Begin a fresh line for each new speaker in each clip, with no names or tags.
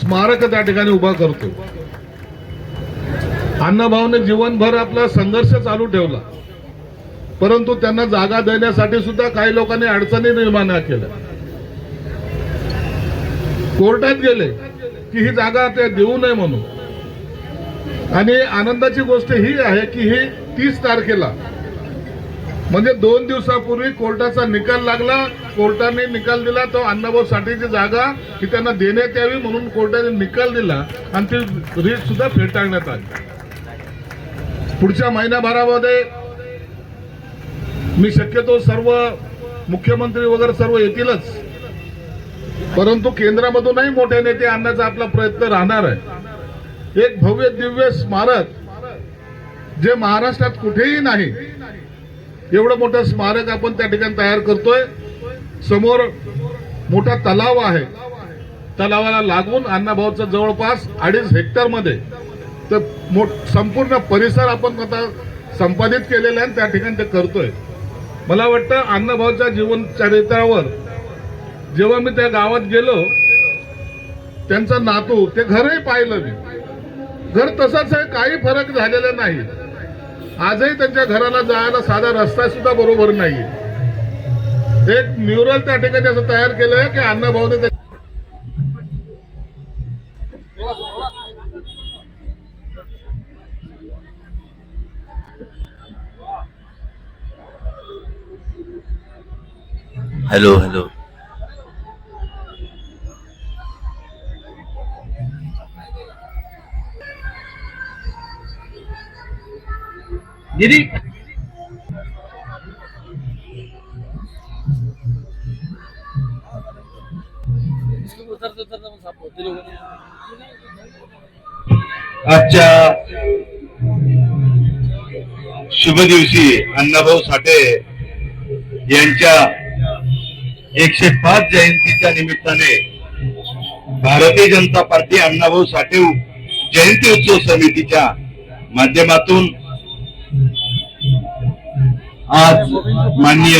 स्मारक त्या ठिकाणी उभा करतो। अण्णाभाऊने जीवनभर आपला संघर्ष चालू ठेवला, परंतु त्यांना जागा देण्यासाठी सुद्धा काही लोकांनी अडचणी निर्माण केल्या। कोर्टात गेले की ही जागा ते देऊ नये म्हणून। आणि आनंदाची गोष्ट ही आहे की ही 30 तारखेला म्हणजे 2 दिवसापूर्वी कोर्टाचा निकाल लागला। कोर्टाने निकाल दिला तो अण्णाभाऊ साठेची जागा ही त्यांना देण्यात यावी म्हणून कोर्टाने निकाल दिला आणि ती रीट सुद्धा फेटाळण्यात आली। पुढच्या महिनाभरामध्ये मी शक्यतो सर्व मुख्यमंत्री वगैरे सर्व येतीलच, परंतु केंद्रामधूनही मोठे नेते आणण्याचा आपला प्रयत्न राहणार आहे। एक भव्य दिव्य स्मारक जे महाराष्ट्रात कुठेही नाही एवढं मोठं स्मारक आपण त्या ठिकाणी तयार करतोय। समोर मोठा तलाव आहे, तलावाला लागून अण्णाभाऊचा जवळपास 2.5 हेक्टर मध्ये तर संपूर्ण परिसर आपण आता संपादित केलेला आहे, त्या ठिकाणी ते करतोय। मला वाटतं अण्णाभाऊच्या जीवन चरित्रावर जेव्हा मी त्या गावात गेलो, त्यांचा नातू ते घरही पाहिलं मी, घर तसंच आहे, काही फरक झालेला नाही। आजही त्यांच्या घराला जायला साधा रस्ता सुद्धा बरोबर नाही। एक म्युरल त्या ठिकाणी असं तयार केलंय की अण्णाभाऊने
हेलो हेलो
दीदी
आजच्या शुभ दिवशी अण्णाभाऊ साठे यांच्या 105 जयंतीच्या निमित्ताने भारतीय जनता पार्टी अण्णाभाऊ साठे जयंती उत्सव समितीच्या माध्यमातून आज माननीय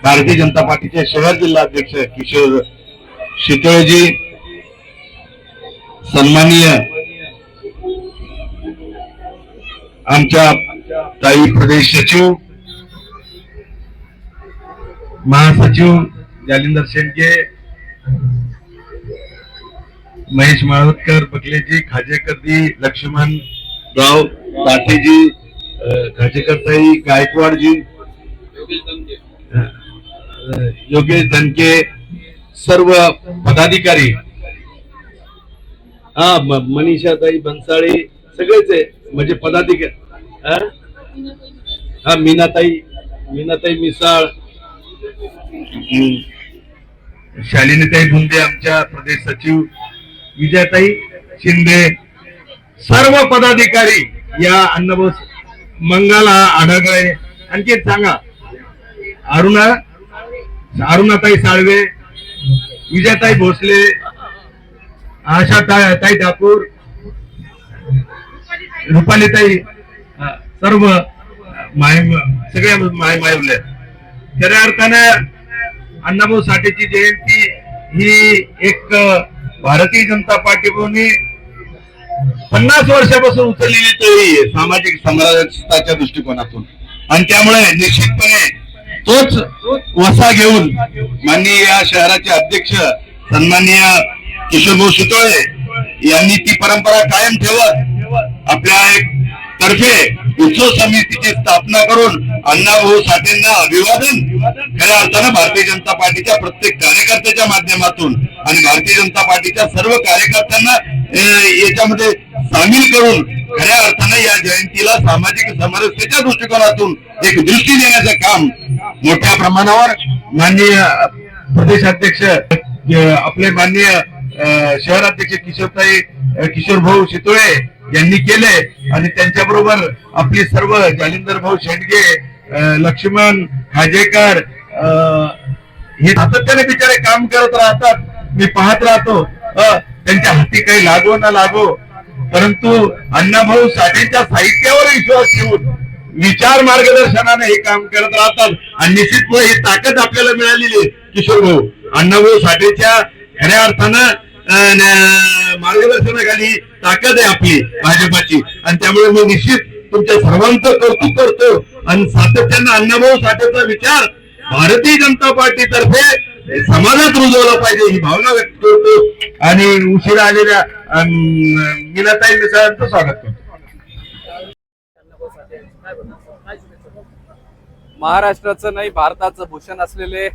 भारतीय जनता पार्टीचे शहर जिल्हाध्यक्ष किशोर शितोळेजी, सन्माननीय आमच्या ताई प्रदेश सचिव महासचिव जालिंदर शेंडके, महेश माळवतकर, बकलेजी, खाजेकरजी, लक्ष्मण राव ताठेजी, खाजेकरताई, गायकवाडजी, योगेश धनके, सर्व पदाधिकारी, मनीषाताई बनसाळे, सगळेच आहे म्हणजे पदाधिकारी, मीनाताई मिसाळ, शालिनीताई बुंदे, आमच्या प्रदेश सचिव विजयाताई शिंदे, सर्व पदाधिकारी या अण्णाभाऊ, मंगला आढळराव, आणखी सांगा, अरुणाताई साळवे, विजयाताई भोसले, आशाताई ठाकूर, रुपालीताई, सर्व सगळ्या मायवल्या। खऱ्या अर्थानं अण्णाभाऊ साठेची जयंती ही एक भारतीय जनता पार्टीने 50 वर्षापासून उचललेली तरी सामाजिक समरसताच्या दृष्टिकोनातून, आणि त्यामुळे निश्चितपणे तोच वसा घेऊन माननीय या शहराचे अध्यक्ष सन्माननीय किशोरभाऊ शितोळे यांनी ती परंपरा कायम ठेवत आपल्या एक तर्फे उत्सव समितीची स्थापना करून अण्णाभाऊ साठेंना अभिवादन खऱ्या अर्थानं भारतीय जनता पार्टीच्या प्रत्येक कार्यकर्त्याच्या माध्यमातून आणि भारतीय जनता पार्टीच्या सर्व कार्यकर्त्यांना याच्यामध्ये सामील करून खऱ्या अर्थानं या जयंतीला सामाजिक समरसतेच्या दृष्टिकोनातून एक दृष्टी देण्याचं काम मोठ्या प्रमाणावर माननीय प्रदेशाध्यक्ष आपले माननीय शहराध्यक्ष किशोरभाऊ शितोळे यांनी केले, आणि त्यांच्याबरोबर आपले सर्व जालिंदर भाऊ शेंडगे, लक्ष्मण खाजेकर हे सातत्याने बिचारे काम करत राहतात। मी पाहत राहतो, त्यांच्या हाती काही लागो ना लागो, परंतु अण्णाभाऊ साठेंच्या साहित्यावर विश्वास ठेवून विचार मार्गदर्शनाने हे काम करत राहतात, आणि निश्चितपणे ही ताकद आपल्याला मिळालेली आहे। किशोर भाऊ अण्णाभाऊ साठेच्या खऱ्या अर्थानं मार्गदर्शनाखाली ताकद आहे आपली भाजपाची, आणि त्यामुळे मी निश्चित तुमच्या सर्वांचं कौतुक करतो आणि सातत्यानं अण्णाभाऊ साठेचा विचार भारतीय जनता पार्टी तर्फे समाजात रुजवला पाहिजे ही भावना व्यक्त करतो आणि उशिरा आलेल्या मीनाताई मिसाळांचं स्वागत करतो.
महाराष्ट्राचं नाही भारताचं भूषण असलेले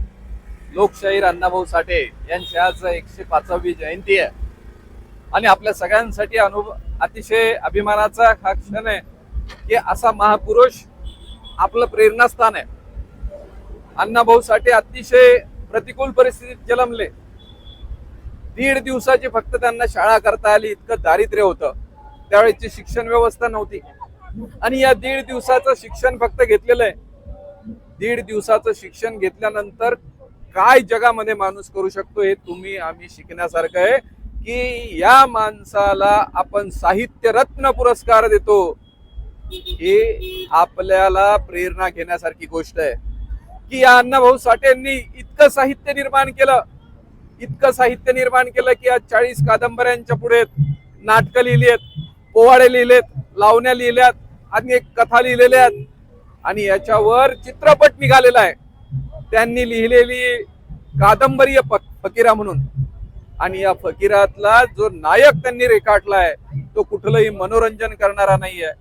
लोकशाहीर अण्णाभाऊ साठे यांची आज 105वी जयंती आहे आणि आपल्या सगळ्यांसाठी अतिशय अभिमानाचा हा क्षण आहे की असा महापुरुष आपलं प्रेरणास्थान आहे. अण्णाभाऊ साठे अतिशय प्रतिकूल परिस्थितीत जन्मले. 1.5 दिवसाची फक्त त्यांना शाळा करता आली, इतकं दारिद्र्य होतं. त्यावेळेची शिक्षण व्यवस्था नव्हती आणि या 1.5 दिवसाचं शिक्षण फक्त घेतलेलं आहे. 1.5 दिवसाचं शिक्षण घेतल्यानंतर काय जगामध्ये माणूस करू शकतो हे तुम्ही आम्ही शिकण्यासारखं आहे की या माणसाला आपण साहित्य रत्न पुरस्कार देतो, हे आपल्याला प्रेरणा घेण्यासारखी गोष्ट आहे की या अण्णाभाऊ साठेंनी इतकं साहित्य निर्माण केलं की आज 40 कादंबऱ्यांच्या पुढे नाटकं लिहिली आहेत, पोवाडे लिहिलेत, लावण्या लिहिल्यात, अनेक कथा लिहिलेल्या आहेत आणि याच्यावर चित्रपट निघालेला आहे. त्यांनी लिहिलेली कादंबरी फकीरा म्हणून, आणि या फकीरातला जो नायक त्यांनी रेखाटलाय तो कुठलंही मनोरंजन करणारा नाहीये,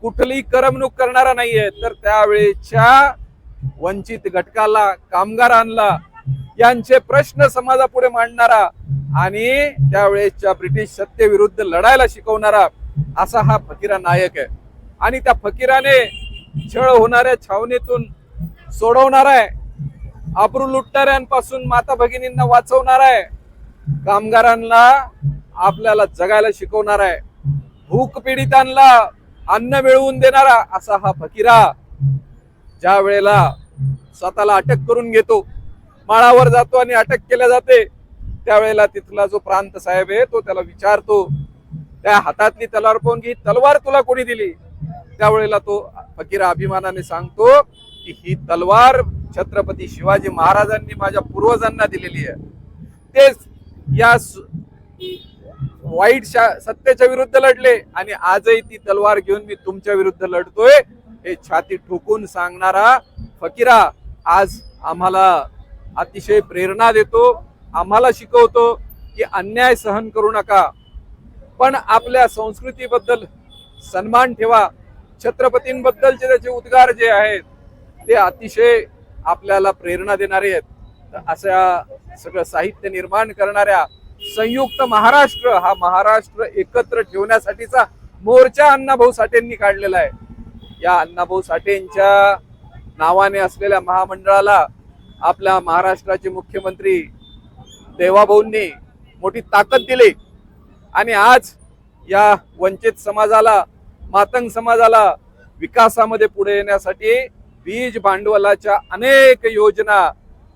कुठलीही करमणूक करणारा नाहीये, तर त्यावेळेच्या वंचित घटकाला, कामगारांना यांचे प्रश्न समाजापुढे मांडणारा आणि त्यावेळेच्या ब्रिटिश सत्तेविरुद्ध लढायला शिकवणारा असा हा फकीरा नायक आहे. आणि त्या फकीराने छळ होणाऱ्या छावणीतून सोडवणार आहे, अब्रू लुटणाऱ्यांपासून माता भगिनींना वाचवणार आहे, कामगारांना आपल्याला जगायला शिकवणार आहे, भूक पीडितांना अन्न मिळवून देणारा असा हा फकीरा ज्या वेळेला स्वतःला अटक करून घेतो, माळावर जातो आणि अटक केल्या जाते, त्यावेळेला तिथला जो प्रांत साहेब आहे तो त्याला विचारतो, त्या हातातली तलवार पाहून की तलवार तुला कोणी दिली? त्यावेळेला तो फकीरा अभिमानाने सांगतो की ही तलवार छत्रपती शिवाजी महाराजांनी माझ्या पूर्वजांना दिलेली आहे. तेच या वाईट सत्तेच्या विरुद्ध लढले आणि आजही ती तलवार घेऊन मी तुमच्या विरुद्ध लढतोय हे छाती ठोकून सांगणारा फकीरा आज आम्हाला अतिशय प्रेरणा देतो, आम्हाला शिकवतो की अन्याय सहन करू नका, पण आपल्या संस्कृतीबद्दल सन्मान ठेवा. छत्रपतींबद्दलचे त्याचे उद्गार जे आहेत ते अतिशय आपल्याला प्रेरणा देणारे आहेत. तर अशा सगळं साहित्य निर्माण करणाऱ्या संयुक्त महाराष्ट्र हा महाराष्ट्र एकत्र ठेवण्यासाठीचा मोर्चा अण्णाभाऊ साठेंनी काढलेला आहे. या अण्णाभाऊ साठेंच्या नावाने असलेल्या महामंडळाला आपल्या महाराष्ट्राचे मुख्यमंत्री देवाभाऊंनी मोठी ताकद दिली आणि आज या वंचित समाजाला, मातंग समाजाला विकासामध्ये पुढे येण्यासाठी बीज भांडवलाच्या अनेक योजना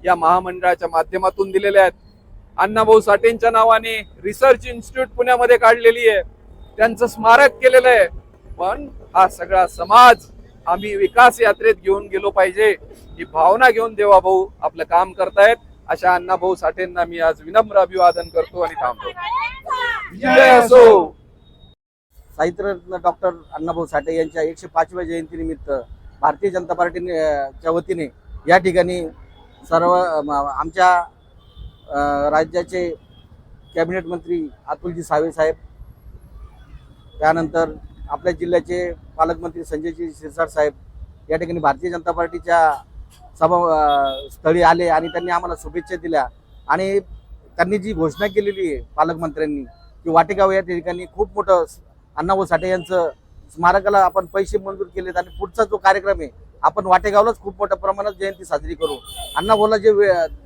या महामंडळाच्या माध्यमातून दिलेल्या आहेत. अण्णाभाऊ साठेंच्या नावाने रिसर्च इन्स्टिट्यूट पुण्यामध्ये काढलेली आहे, त्यांचं स्मारक केलेलं आहे. पण हा सगळा समाज आम्ही विकास यात्रेत घेऊन गेलो पाहिजे ही भावना घेऊन देवाभाऊ आपलं काम करतायत. अशा अण्णाभाऊ साठेंना मी आज विनम्र अभिवादन करतो आणि थांबतो. जय असो.
साहित्यरत्न डॉक्टर अण्णाभाऊ साठे यांच्या 105व्या जयंतीनिमित्त भारतीय जनता पार्टीच्या वतीने या ठिकाणी सर्व आमच्या राज्याचे कॅबिनेट मंत्री अतुलजी सावे साहेब, त्यानंतर आपल्या जिल्ह्याचे पालकमंत्री संजयजी शिरसाट साहेब या ठिकाणी भारतीय जनता पार्टीच्या स्थळी आले आणि त्यांनी आम्हाला शुभेच्छा दिल्या. आणि त्यांनी जी घोषणा केलेली आहे पालकमंत्र्यांनी की वाटेगाव या ठिकाणी खूप मोठं अण्णाभाऊ साठे यांचं स्मारकाला आपण पैसे मंजूर केलेत आणि पुढचा जो कार्यक्रम आहे आपण वाटेगावलाच खूप मोठ्या प्रमाणात जयंती साजरी करू. अण्णाभाऊला जे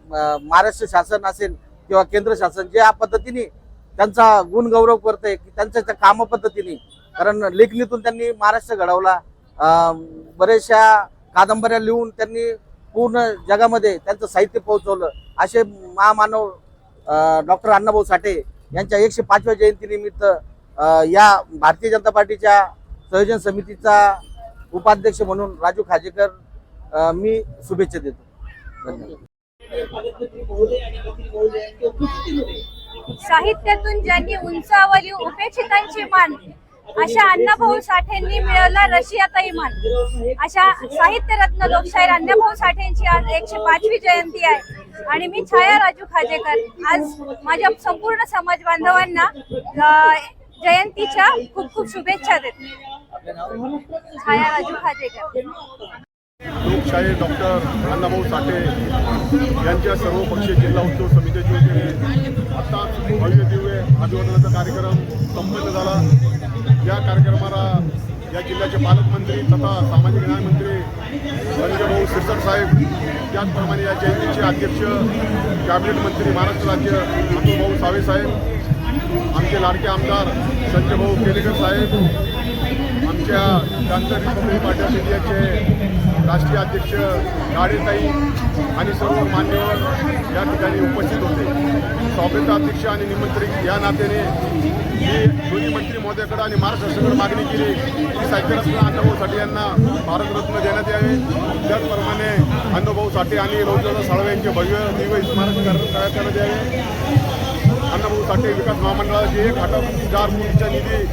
महाराष्ट्र शासन असेल किंवा केंद्र शासन जे पद्धतीने त्यांचा गुणगौरव करतंय की त्यांच्या त्या काम पद्धतीने, कारण लेखणीतून त्यांनी महाराष्ट्र घडवला, बरेचशा कादंबऱ्या लिहून त्यांनी पूर्ण जगामध्ये त्यांचं साहित्य पोहोचवलं. असे महामानव डॉक्टर अण्णाभाऊ साठे यांच्या 105व्या जयंतीनिमित्त या भारतीय जनता पार्टीच्या संयोजन समितीचा उपाध्यक्ष म्हणून राजू खाजेकर मी शुभेच्छा देतो. धन्यवाद.
साहित्यातून ज्यांनी उंचावली उपेक्षितांची मान, अशा अण्णाभाऊ साठेंनी मिळवला रशियाताई मान. अशा साहित्यरत्न लोकशाहीर अण्णाभाऊ साठेंची आज 105वी जयंती आहे आणि मी छाया राजू खाजेकर आज माझ्या संपूर्ण समाज बांधवांना जयंतीच्या खूप खूप शुभेच्छा देते. छाया राजू खाजेकर.
लोकशाहीर डॉक्टर अण्णाभाऊ साठे यांच्या सर्वपक्षीय जिल्हा उत्सव समितीच्या वतीने आता भव्य दिव्य अभिवादनाचा कार्यक्रम संपन्न झाला. या कार्यक्रमाला या जिल्ह्याचे पालकमंत्री तथा सामाजिक न्याय मंत्री संजयभाऊ शिरसाट साहेब, त्याचप्रमाणे या जयंतीचे अध्यक्ष कॅबिनेट मंत्री महाराष्ट्र राज्य अतुलभाऊ सावे साहेब, आमचे लाडके आमदार संजयभाऊ केलेकर साहेब, आमच्या क्रांती रिपब्लिक पार्टी ऑफ इंडियाचे राष्ट्रीय अध्यक्ष गाडेताई आणि सर्व मान्यवर या ठिकाणी उपस्थित होते. स्वागत अध्यक्ष आणि निमंत्रित या नात्याने मी दोन्ही मंत्री महोदयाकडे आणि महाराष्ट्र शासनाकडे मागणी केली की साहित्यरत्न अण्णाभाऊ साठे यांना भारतरत्न देण्यात यावे. त्याचप्रमाणे अण्णाभाऊ साठे आणि रोजगार साळवे यांचे भव्य दिव्य स्मारक तयार करण्यात यावे. अण्णाभाऊ साठे विकास महामंडळाचे 1,000 कोटीचा निधी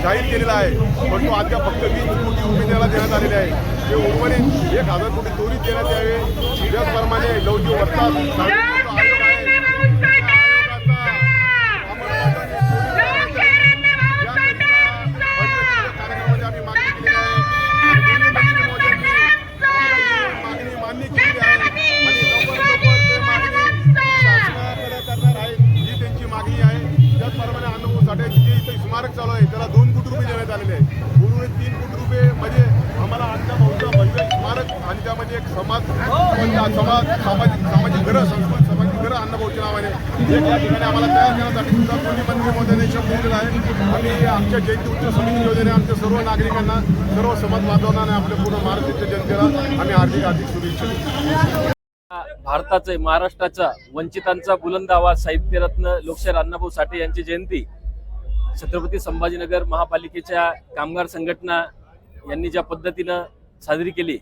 जाहीर केलेला आहे, पण तो अद्याप फक्त 20 कोटी रुपये त्याला देण्यात आलेले आहे. ते उर्वरित 1,000 कोटी त्वरित देण्यात यावे. त्याचप्रमाणे लवजी वर्षात स्मारक चालू आहे, त्याला 2 कोटी रुपये देण्यात आलेले आहे. उर्वरित 3 कोटी रुपये म्हणजे आम्हाला अण्णाभाऊचं भव्य स्मारक आणि त्यामध्ये एक सामाजिक घरं, संस्कृत सामाजिक घरं अण्णाभाऊच्या नावाने एक या ठिकाणी आम्हाला तयार करण्यासाठी सुद्धा दोन्ही मंत्री महोदयाने शब्द दिलेला आहे. आम्ही आमच्या जयंती उत्सव समिती योजनेने आमच्या सर्व नागरिकांना, सर्व समाज बांधवांना, आपल्या पूर्ण महाराष्ट्राच्या जनतेला आम्ही हार्दिक शुभेच्छा देतो.
भारताचे, महाराष्ट्राचा वंचितांचा बुलंद आवाज साहित्यरत्न लोकशाहीर अण्णाभाऊ साठे यांची जयंती छत्रपती संभाजीनगर महापालिकेच्या कामगार संघटना यांनी ज्या पद्धतीनं साजरी केली,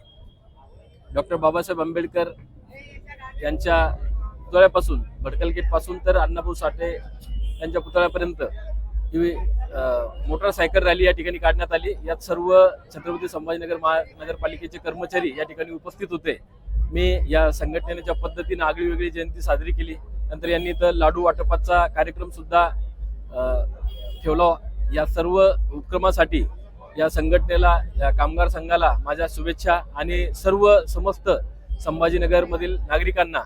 डॉक्टर बाबासाहेब आंबेडकर यांच्या पुतळ्यापासून, भटकल गेटपासून तर अण्णाभाऊ साठे यांच्या पुतळ्यापर्यंत ही मोटरसायकल रॅली या ठिकाणी काढण्यात आली. यात सर्व छत्रपती संभाजीनगर महानगरपालिकेचे कर्मचारी या ठिकाणी उपस्थित होते. मी या संघटनेने ज्या पद्धतीने आगळी वेगळी जयंती साजरी केली, नंतर यांनी तर लाडू वाटपाचा कार्यक्रम सुद्धा ठेवला. या सर्व उपक्रमासाठी या संघटनेला, या कामगार संघाला माझ्या शुभेच्छा आणि सर्व समस्त संभाजीनगर मधील नागरिकांना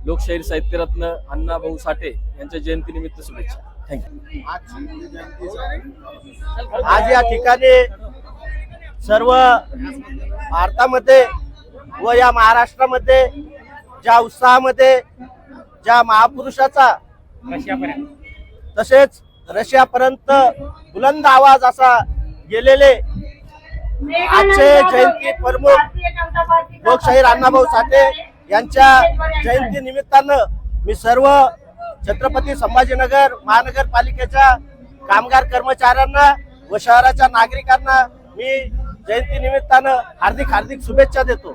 लोकशाहीर साहित्यरत्न अण्णाभाऊ साठे यांच्या जयंतीनिमित्त शुभेच्छा. थँक्यू.
आज या ठिकाणी सर्व भारतामध्ये व या महाराष्ट्रामध्ये ज्या उत्साहामध्ये, ज्या महापुरुषाचा तसेच रशियापर्यंत बुलंद आवाज असा गेलेले आजचे जयंती प्रमुख लोकशाहीर अण्णाभाऊ साठे यांच्या जयंती निमित्तानं मी सर्व छत्रपती संभाजीनगर महानगरपालिकेच्या कामगार कर्मचाऱ्यांना व शहराच्या नागरिकांना मी जयंती निमित्तानं हार्दिक शुभेच्छा देतो.